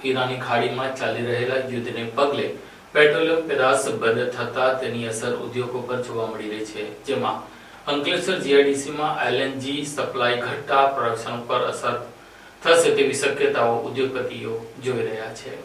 ઈરાની ખાડીમાં ચાલી રહેલા યુદ્ધને પગલે પેટ્રોલિયમ પેદાશ બંધ થતા તેની અસર ઉદ્યોગો પર જોવા મળી રહી છે, જેમાં અંકલેશ્વર જીઆઈડીસીમાં એલએનજી સપ્લાય ઘટતા પ્રોડક્શન પર અસર થશે તેવી શક્યતાઓ ઉદ્યોગપતિઓ જોઈ રહ્યા છે.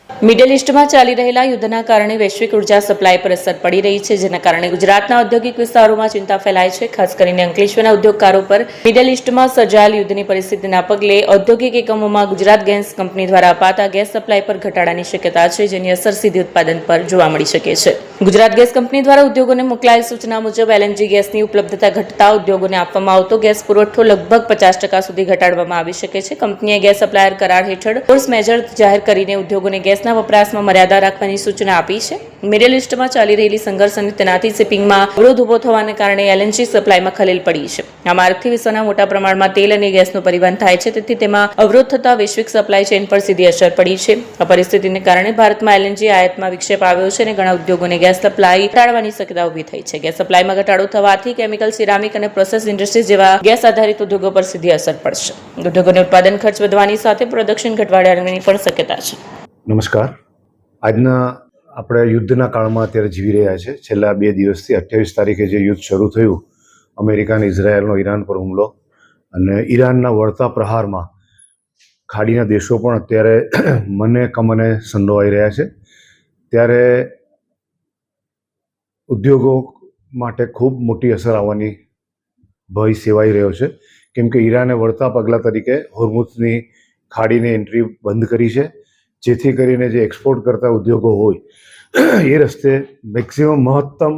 મિડલ ઈસ્ટમાં ચાલી રહેલા યુદ્ધના કારણે વૈશ્વિક ઉર્જા સપ્લાય પર અસર પડી રહી છે, જેના કારણે ગુજરાતના ઔદ્યોગિક વિસ્તારોમાં ચિંતા ફેલાય છે. ખાસ કરીને અંકલેશ્વરના ઉદ્યોગકારો પર મિડલ ઈસ્ટમાં સર્જાયેલ યુદ્ધની પરિસ્થિતિના પગલે ઔદ્યોગિક એકમોમાં ગુજરાત ગેસ કંપની દ્વારા અપાતા ગેસ સપ્લાય પર ઘટાડાની શક્યતા છે, જેની અસર સીધી ઉત્પાદન પર જોવા મળી શકે છે. ગુજરાત ગેસ કંપની દ્વારા ઉદ્યોગોને મોકલાયેલ સૂચના મુજબ એલએનજી ગેસની ઉપલબ્ધતા ઘટતા ઉદ્યોગોને આપવામાં આવતો ગેસ પુરવઠો લગભગ 50% સુધી ઘટાડવામાં આવી શકે છે. કંપનીએ ગેસ સપ્લાયર કરાર હેઠળ ફોર્સ મેજર જાહેર કરીને ઉદ્યોગોને ગેસના વપરાશમાં મર્યાદા રાખવાની સૂચના આપી છે. મિડલ ઈસ્ટમાં ચાલી રહેલી સંઘર્ષ અને તેનાથી શિપિંગમાં અવરોધ ઉભો થવાને કારણે એલએનજી સપ્લાયમાં ખલેલ પડી છે. આ માર્ગથી વિશ્વના મોટા પ્રમાણમાં તેલ અને ગેસનું પરિવહન થાય છે, તેથી તેમાં અવરોધ થતા વૈશ્વિક સપ્લાય ચેઇન પર સીધી અસર પડી છે. આ પરિસ્થિતિને કારણે ભારતમાં એલએનજી આયાતમાં વિક્ષેપ આવ્યો છે અને ઘણા ઉદ્યોગોને ગેસ સપ્લાય ઘટાડવાની શક્યતા ઊભી થઈ છે. ગેસ સપ્લાયમાં ઘટાડો થવાથી કેમિકલ, સિરામિક અને પ્રોસેસ ઇન્ડસ્ટ્રીઝ જેવા ગેસ આધારિત ઉદ્યોગો પર સીધી અસર પડશે. ઉદ્યોગોને ઉત્પાદન ખર્ચ વધવાની સાથે પ્રોડક્શન ઘટવાની પણ શક્યતા છે. નમસ્કાર. આજના આપણે યુદ્ધના કાળમાં અત્યારે જીવી રહ્યા છે. છેલ્લા 2 દિવસથી 28 તારીખે જે યુદ્ધ શરૂ થયું, અમેરિકા અને ઇઝરાયલનો ઈરાન પર હુમલો અને ઈરાનના વળતા પ્રહારમાં ખાડીના દેશો પણ અત્યારે મને કમને સંડોવાઈ રહ્યા છે. ત્યારે ઉદ્યોગો માટે ખૂબ મોટી અસર આવવાની ભય સેવાઈ રહ્યો છે, કેમ કે ઈરાને વળતા પગલાં તરીકે હોર્મુઝની ખાડીની એન્ટ્રી બંધ કરી છે, જેથી કરીને જે એક્સપોર્ટ કરતા ઉદ્યોગો હોય એ રસ્તે મહત્તમ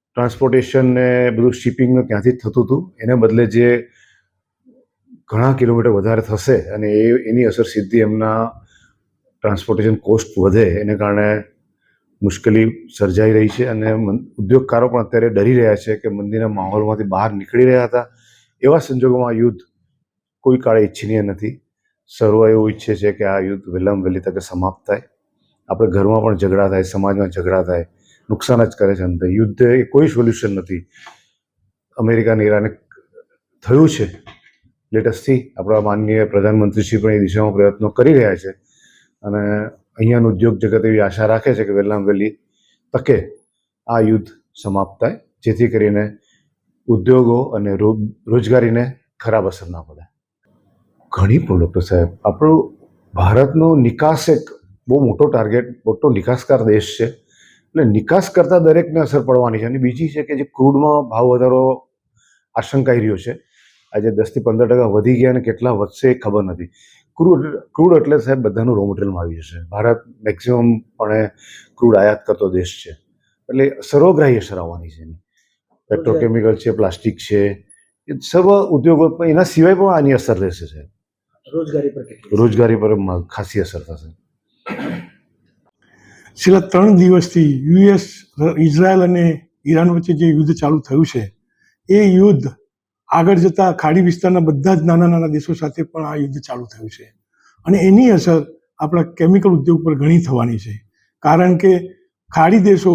ટ્રાન્સપોર્ટેશન ને બધું શિપિંગનું ત્યાંથી જ થતું હતું. એને બદલે જે ઘણા કિલોમીટર વધારે થશે અને એની અસર સીધી એમના ટ્રાન્સપોર્ટેશન કોસ્ટ વધે, એને કારણે મુશ્કેલી સર્જાઈ રહી છે. અને ઉદ્યોગકારો પણ અત્યારે ડરી રહ્યા છે કે મંદીના માહોલમાંથી બહાર નીકળી રહ્યા હતા. એવા સંજોગોમાં આ યુદ્ધ કોઈ કાળે ઈચ્છનીય નથી. સર્વ એવું ઈચ્છે છે કે આ યુદ્ધ વહેલી તકે સમાપ્ત થાય. આપણે ઘરમાં પણ ઝઘડા થાય, સમાજમાં ઝઘડા થાય, નુકસાન જ કરે છે. અંતે યુદ્ધ એ કોઈ સોલ્યુશન નથી. અમેરિકા અને ઈરાને થયું છે, લેટેસ્ટથી આપણા માનનીય પ્રધાનમંત્રીશ્રી પણ એ દિશામાં પ્રયત્નો કરી રહ્યા છે અને અહીંયાનું ઉદ્યોગ જગત એવી આશા રાખે છે કે વહેલી તકે આ યુદ્ધ સમાપ્ત થાય, જેથી કરીને ઉદ્યોગો અને રોજગારીને ખરાબ અસર ના પડે. ઘણી પ્રોડક્ટો સાહેબ, આપણું ભારતનો નિકાસ એક બહુ મોટો ટાર્ગેટ, મોટો નિકાસકાર દેશ છે. એટલે નિકાસ કરતાં દરેકને અસર પડવાની છે. અને બીજી છે કે જે ક્રૂડમાં ભાવ વધારો આશંકાઈ રહ્યો છે, આજે 10 થી 15% વધી ગયા અને કેટલા વધશે એ ખબર નથી. ક્રૂડ એટલે સાહેબ બધાનું રો મટીરિયલમાં આવી જશે. ભારત મેક્સિમમ પણ ક્રૂડ આયાત કરતો દેશ છે, એટલે સર્વગ્રાહી અસર આવવાની છે એની. પેટ્રોકેમિકલ છે, પ્લાસ્ટિક છે, એ સર્વ ઉદ્યોગો, એના સિવાય પણ આની અસર રહેશે સાહેબ. રોજગારી પર ખાસી અસર થશે. છેલ્લા 3 દિવસથી યુએસ, ઇઝરાયલ અને ઈરાન વચ્ચે જે યુદ્ધ ચાલુ થયું છે, એ યુદ્ધ આગળ જતા ખાડી વિસ્તારના બધા જ નાના દેશો સાથે પણ આ યુદ્ધ ચાલુ થયું છે અને એની અસર આપણા કેમિકલ ઉદ્યોગ પર ઘણી થવાની છે. કારણ કે ખાડી દેશો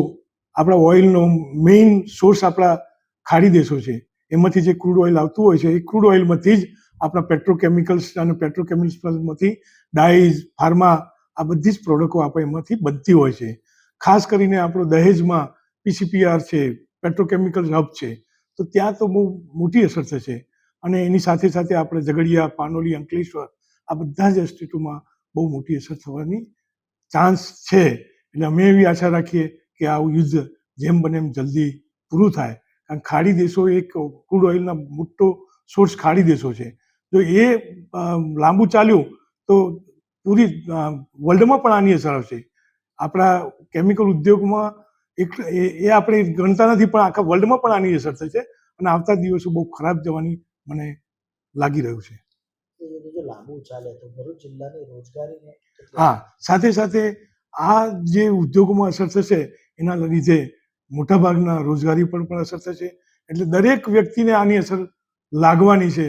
આપણા ઓઇલનો મેઇન સોર્સ આપણા ખાડી દેશો છે. એમાંથી જે ક્રૂડ ઓઇલ આવતું હોય છે, એ ક્રૂડ ઓઇલમાંથી જ આપણા પેટ્રોકેમિકલ્સ અને પેટ્રોકેમિકલ્સમાંથી ડાઈઝ, ફાર્મા, આ બધી જ પ્રોડક્ટો આપણે એમાંથી બનતી હોય છે. ખાસ કરીને આપણો દહેજમાં પીસીપીઆર છે, પેટ્રોકેમિકલ હબ છે, તો ત્યાં તો બહુ મોટી અસર થશે. અને એની સાથે સાથે આપણે ઝઘડિયા, પાનોલી, અંકલેશ્વર, આ બધા જ સ્ટેટોમાં બહુ મોટી અસર થવાની ચાન્સ છે. એટલે અમે એવી આશા રાખીએ કે આ યુદ્ધ જેમ બને એમ જલ્દી પૂરું થાય. કારણ ખાડી દેશો એક ક્રૂડ ઓઇલના મોટો સોર્સ ખાડી દેશો છે. જો એ લાંબુ ચાલ્યું તો પૂરી વર્લ્ડમાં પણ આની અસર આવશે. આપણા કેમિકલ ઉદ્યોગમાં એ આપણે ગણતા નથી, પણ આખા વર્લ્ડમાં પણ આની અસર થશે અને આવતા દિવસો બહુ ખરાબ જવાની મને લાગી રહ્યું છે. હા, સાથે સાથે આ જે ઉદ્યોગોમાં અસર થશે એના લીધે મોટાભાગના રોજગારી પર પણ અસર થશે. એટલે દરેક વ્યક્તિને આની અસર લાગવાની છે.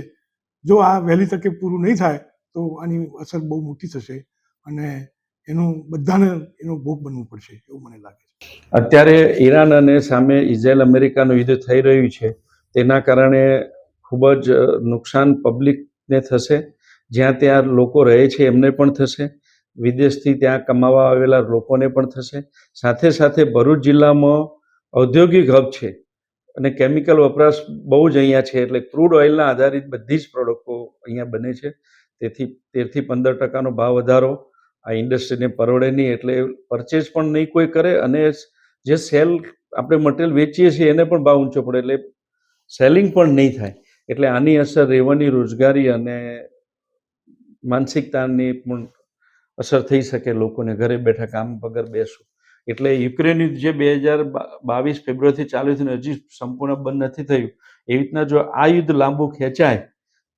જો આ વહેલી તકે પૂરું નહીં થાય તો આની અસર બહુ મોટી થશે અને બધાને એનો ભોગ બનવું પડશે એવું મને લાગે છે. અત્યારે ઈરાન અને સામે ઇઝરાયલ અમેરિકાનું યુદ્ધ થઈ રહ્યું છે, તેના કારણે ખૂબ જ નુકસાન પબ્લિકને થશે. જ્યાં ત્યાં લોકો રહે છે એમને પણ થશે વિદેશથી ત્યાં કમાવા આવેલા લોકોને પણ થશે. સાથે સાથે ભરૂચ જિલ્લામાં ઔદ્યોગિક હબ છે અને કેમિકલ વપરાશ બહુ જ અહીંયા છે, એટલે ક્રૂડ ઓઇલના આધારિત બધી જ પ્રોડક્ટો અહીંયા બને છે. તેથી 13-15% ભાવ વધારો આ ઇન્ડસ્ટ્રીને પરવડે નહીં, એટલે પરચેસ પણ નહીં કોઈ કરે, અને જે સેલ આપણે મટીરિયલ વેચીએ છીએ એને પણ ભાવ ઊંચો પડે, એટલે સેલિંગ પણ નહીં થાય. એટલે આની અસર રહેવાની, રોજગારી અને માનસિકતાની પણ અસર થઈ શકે લોકોને, ઘરે બેઠા કામ વગર બેસવું. એટલે યુક્રેન યુદ્ધ જે 2022 ફેબ્રુઆરીથી ચાલુ થયું હજી સંપૂર્ણ બંધ નથી થયું, એવી રીતના જો આ યુદ્ધ લાંબુ ખેંચાય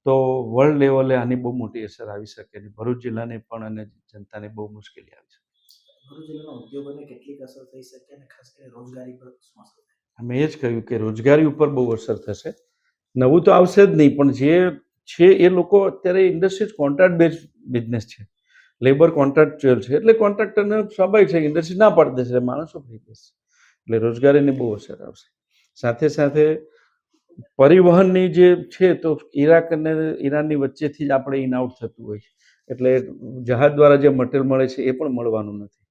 તો વર્લ્ડ લેવલે આની બહુ મોટી અસર આવી શકે છે. ભરૂચ જિલ્લાને પણ અને જનતાને બહુ મુશ્કેલી આવી શકે. ભરૂચ જિલ્લાના ઉદ્યોગોને કેટલીક અસર થઈ શકે અને ખાસ કરીને રોજગારી પર શું અસર થાય? મેં એ જ કહ્યું કે રોજગારી ઉપર બહુ અસર થશે. નવું તો આવશે જ નહીં, પણ જે છે એ લોકો અત્યારે ઇન્ડસ્ટ્રી કોન્ટ્રાક્ટ બેઝ બિઝનેસ છે, લેબર કોન્ટ્રાક્ચ્યુઅલ છે, એટલે કોન્ટ્રાક્ટરને સ્વાભાવિક છે ઇન્ડસ્ટ્રી ના પાડી દેશે, માણસો ફરી દેશે, એટલે રોજગારીની બહુ અસર આવશે. સાથે સાથે પરિવહનની જે છે તો ઈરાક અને ઈરાનની વચ્ચેથી જ આપણે ઇન આઉટ થતું હોય છે, એટલે જહાજ દ્વારા જે મટીરિયલ મળે છે એ પણ મળવાનું નથી,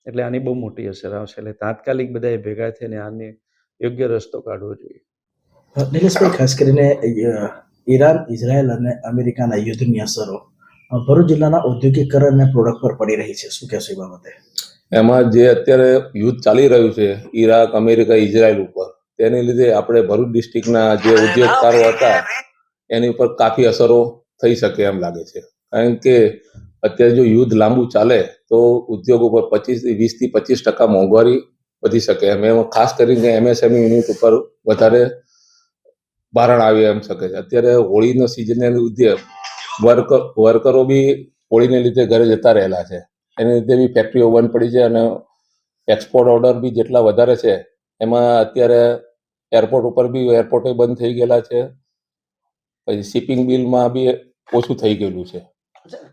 એટલે આની બહુ મોટી અસર આવશે. એટલે તાત્કાલિક બધાએ ભેગા થઈને આને યોગ્ય રસ્તો કાઢવો જોઈએ. નિલેશભાઈ, ખાસ કરીને ઈરાન, ઇઝરાયલ અને અમેરિકાના યુદ્ધની અસરો ભરૂચ જિલ્લાના ઔદ્યોગિકરણ અને પ્રોડક્ટ પર પડી રહી છે, શું કહેશો એ બાબતે? એમાં જે અત્યારે યુદ્ધ ચાલી રહ્યું છે ઈરાક, અમેરિકા, ઇઝરાયલ ઉપર, તેને લીધે આપણે ભરૂચ ડિસ્ટ્રિક્ટના જે ઉદ્યોગકારો હતા એની ઉપર કાફી અસરો થઈ શકે એમ લાગે છે. કારણ કે અત્યારે જો યુદ્ધ લાંબુ ચાલે તો ઉદ્યોગ ઉપર 20-25% મોંઘવારી વધી શકે એમ. એમાં ખાસ કરીને MSME યુનિટ ઉપર વધારે ભારણ આવી એમ શકે છે. અત્યારે હોળીનો સિઝનને લીધે વર્કરો બી હોળીને લીધે ઘરે જતા રહેલા છે, એને લીધે બી ફેક્ટરીઓ બંધ પડી છે, અને એક્સપોર્ટ ઓર્ડર બી જેટલા વધારે છે એમાં અત્યારે એરપોર્ટ ઉપર બી એરપોર્ટે બંધ થઈ ગયેલા છે, પછી શિપિંગ બિલમાં બી ઓછું થઈ ગયેલું છે.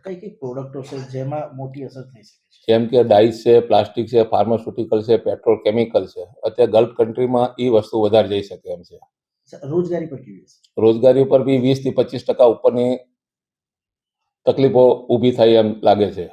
કઈ કઈ પ્રોડક્ટો છે જેમાં મોટી અસર થઈ શકે છે? જેમ કે ડાઇસ છે, પ્લાસ્ટિક છે, ફાર્માસ્યુટિકલ છે, પેટ્રોલ કેમિકલ છે. અત્યારે ગલ્ફ કન્ટ્રીમાં એ વસ્તુ વધારે જઈ શકે એમ છે. રોજગારી પર કેવી અસર? રોજગારી ઉપર બી 20-25% ઉપરની તકલીફો ઊભી થાય એમ લાગે છે.